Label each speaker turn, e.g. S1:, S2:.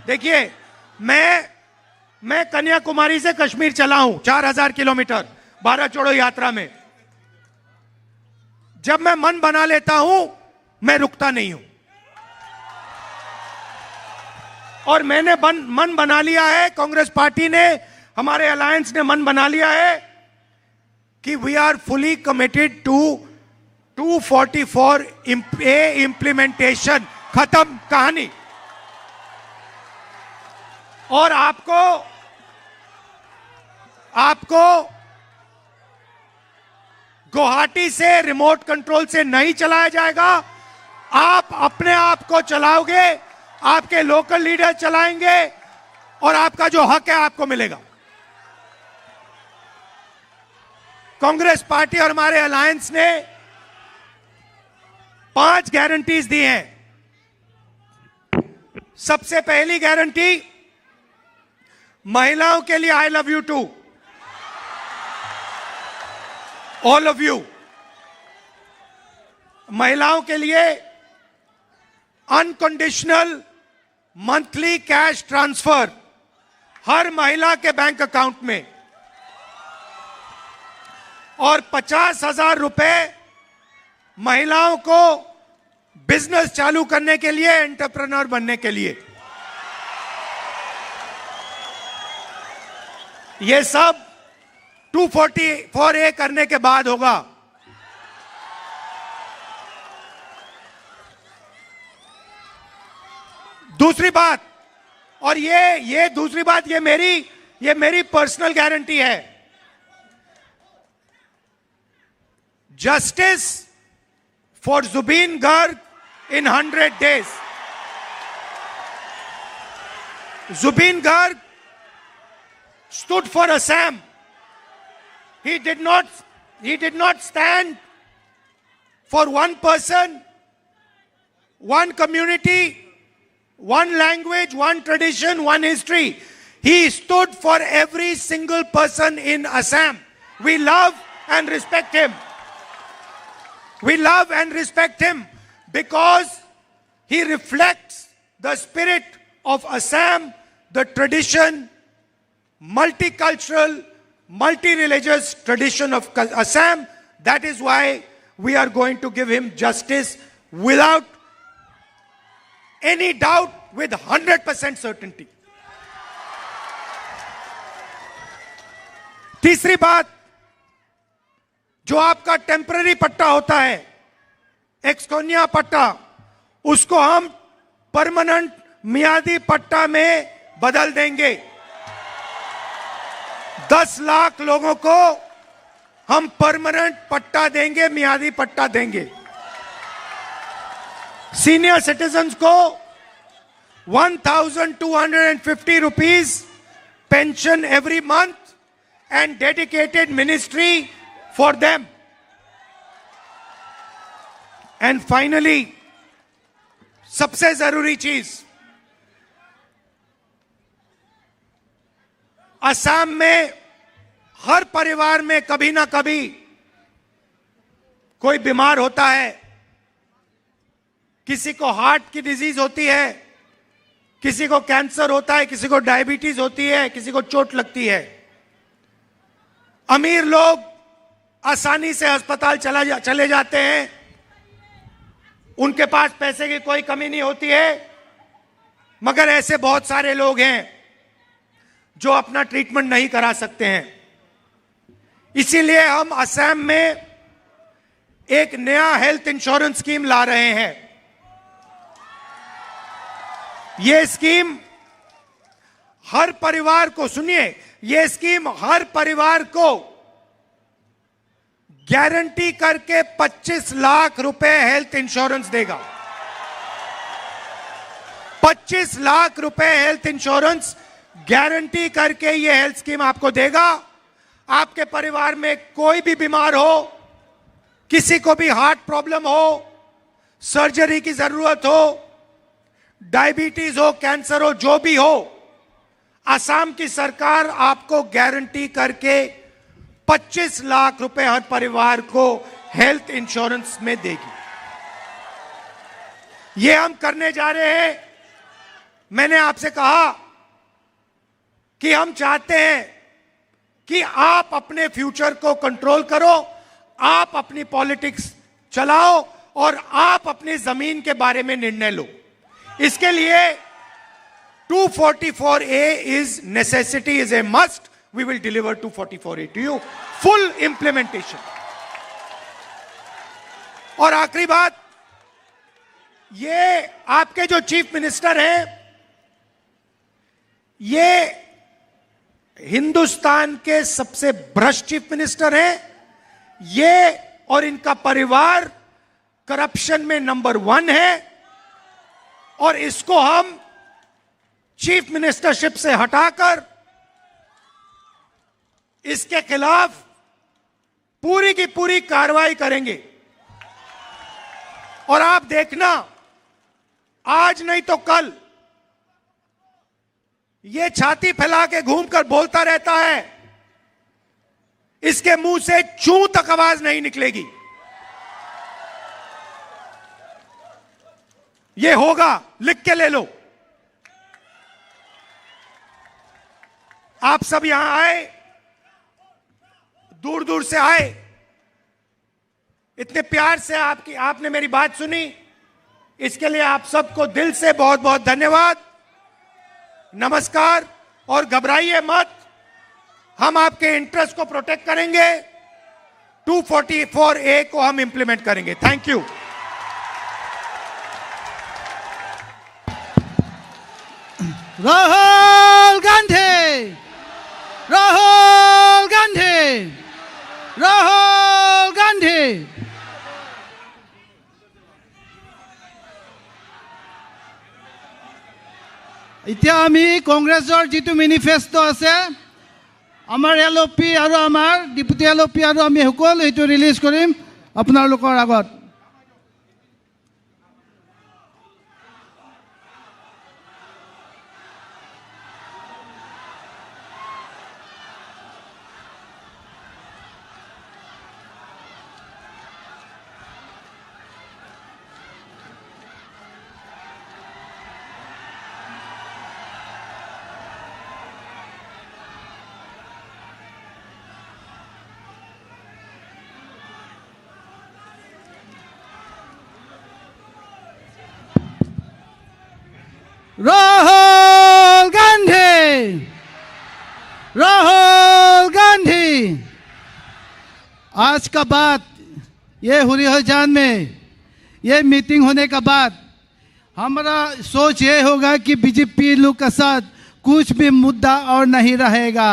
S1: देखिए, मैं कन्याकुमारी से कश्मीर चला हूं 4000 किलोमीटर भारत जोड़ो यात्रा में। जब मैं मन बना लेता हूं, मैं रुकता नहीं हूं। और मैंने मन बना लिया है, कांग्रेस पार्टी ने, हमारे अलायंस ने मन बना लिया है कि we are fully committed to 244 implementation. खत्म कहानी। और आपको गुवाहाटी से रिमोट कंट्रोल से नहीं चलाया जाएगा। आप अपने आप को चलाओगे, आपके लोकल लीडर चलाएंगे और आपका जो हक है आपको मिलेगा। कांग्रेस पार्टी और हमारे अलायंस ने 5 गारंटीज दी हैं। सबसे पहली गारंटी, महिलाओं के लिए I love you to all of you. महिलाओं के लिए अनकंडीशनल मंथली कैश ट्रांसफर हर महिला के बैंक अकाउंट में, और 50,000 रुपए महिलाओं को बिजनेस चालू करने के लिए, एंटरप्रेन्योर बनने के लिए। यह सब 244A करने के बाद होगा। दूसरी बात, और ये दूसरी बात, ये मेरी पर्सनल गारंटी है। Justice for Zubeen Garg in 100 days। Zubeen Garg stood for Assam. He did not stand for one person, one community, one language, one tradition, one history. He stood for every single person in Assam. We love and respect him. We love and respect him because he reflects the spirit of Assam, the tradition, multicultural, multi-religious tradition of Assam. That is why we are going to give him justice without any doubt, with 100% certainty. तीसरी बात, जो आपका temporary पट्टा होता है, एक्सकोनिया पट्टा, उसको हम परमानेंट मियादी पट्टा में बदल देंगे। 10 लाख लोगों को हम परमानेंट पट्टा देंगे, मियादी पट्टा देंगे। सीनियर सिटीजन्स को 1,250 rupees pension every month and dedicated ministry for them. And finally, सबसे जरूरी चीज, असम में हर परिवार में कभी ना कभी कोई बीमार होता है। किसी को हार्ट की डिजीज होती है, किसी को कैंसर होता है, किसी को डायबिटीज होती है, किसी को चोट लगती है। अमीर लोग आसानी से अस्पताल चले जाते हैं, उनके पास पैसे की कोई कमी नहीं होती है। मगर ऐसे बहुत सारे लोग हैं जो अपना ट्रीटमेंट नहीं करा सकते हैं। इसीलिए हम असम में एक नया हेल्थ इंश्योरेंस स्कीम ला रहे हैं। यह स्कीम हर परिवार को, सुनिए, यह स्कीम हर परिवार को गारंटी करके 25 लाख रुपए हेल्थ इंश्योरेंस देगा। 25 लाख रुपए हेल्थ इंश्योरेंस गारंटी करके यह हेल्थ स्कीम आपको देगा। आपके परिवार में कोई भी बीमार हो, किसी को भी हार्ट प्रॉब्लम हो, सर्जरी की जरूरत हो, डायबिटीज हो, कैंसर हो, जो भी हो, असम की सरकार आपको गारंटी करके 25 लाख रुपए हर परिवार को हेल्थ इंश्योरेंस में देगी। यह हम करने जा रहे हैं मैंने आपसे कहा कि हम चाहते हैं कि आप अपने फ्यूचर को कंट्रोल करो, आप अपनी पॉलिटिक्स चलाओ और आप अपनी जमीन के बारे में निर्णय लो। इसके लिए 244A is necessity, is a must. We will deliver 244A to you. Full implementation. और आखिरी बात, ये आपके जो चीफ मिनिस्टर हैं, ये हिंदुस्तान के सबसे भ्रष्ट चीफ मिनिस्टर हैं। ये और इनका परिवार करप्शन में नंबर 1 है और इसको हम चीफ मिनिस्टरशिप से हटाकर इसके खिलाफ पूरी की पूरी कार्रवाई करेंगे। और आप देखना, आज नहीं तो कल ये छाती फैला के घूमकर बोलता रहता है, इसके मुंह से चू तक आवाज नहीं निकलेगी। ये होगा, लिख के ले लो। आप सब यहां आए, दूर दूर से आए, इतने प्यार से आपने मेरी बात सुनी, इसके लिए आप सबको दिल से बहुत बहुत धन्यवाद, नमस्कार। और घबराइए मत, हम आपके इंटरेस्ट को प्रोटेक्ट करेंगे, 244A को हम इंप्लीमेंट करेंगे। Thank you.
S2: राहुल गांधी, राहुल गांधी, राहुल गांधी। এতিয়া আমি কংগ্ৰেছৰ যিটো মেনিফেষ্টো আছে, আমাৰ LOP আৰু আমাৰ ডিপুটি LOP আৰু আমি সকলো এইটো ৰিলিজ কৰিম আপোনালোকৰ আগত। राहुल गांधी, राहुल गांधी। आज का बाद ये हुरियाजान में ये मीटिंग होने का बाद हमारा सोच ये होगा कि बीजेपी लोग का साथ कुछ भी मुद्दा और नहीं रहेगा।